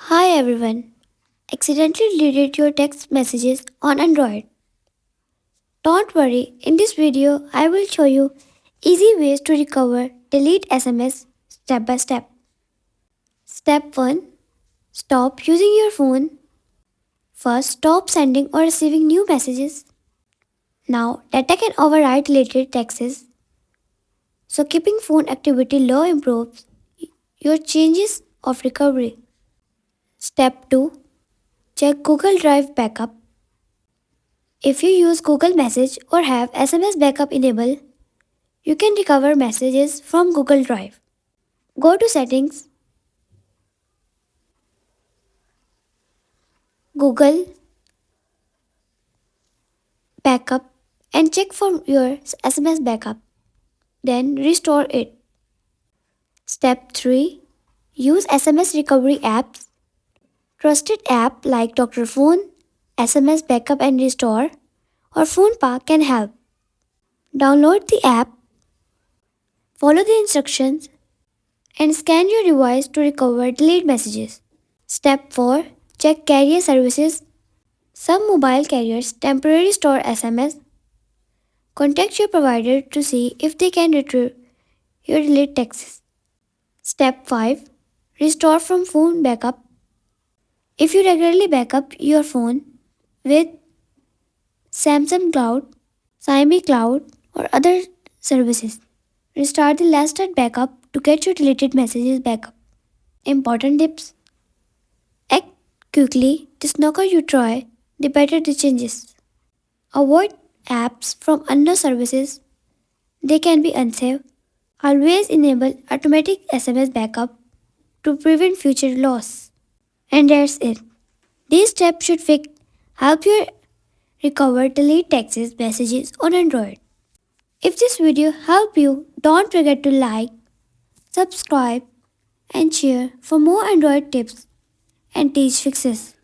Hi everyone. Accidentally deleted your text messages on Android. Don't worry, in this video I will show you easy ways to recover delete SMS step by step. Step 1. Stop using your phone. First, stop sending or receiving new messages. Now, data can override deleted texts, so keeping phone activity low improves your chances of recovery. Step 2. Check Google Drive backup. If you use Google Message or have SMS backup enabled, you can recover messages from Google Drive. Go to Settings, Google Backup, and check for your SMS backup. Then restore it. Step 3. Use SMS recovery apps. Trusted app like Dr. Phone, SMS Backup and Restore, or PhonePa can help. Download the app, follow the instructions, and scan your device to recover deleted messages. Step 4. Check carrier services. Some mobile carriers temporarily store SMS. Contact your provider to see if they can retrieve your deleted texts. Step 5. Restore from phone backup. If you regularly backup your phone with Samsung Cloud, Xiaomi Cloud, or other services, restart the last backup to get your deleted messages back up. Important tips: act quickly. The sooner you try, the better the changes. Avoid apps from unknown services. They can be unsafe. Always enable automatic SMS backup to prevent future loss. And that's it. These steps should help you recover deleted text messages on Android. If this video helped you, don't forget to like, subscribe, and share for more Android tips and teach fixes.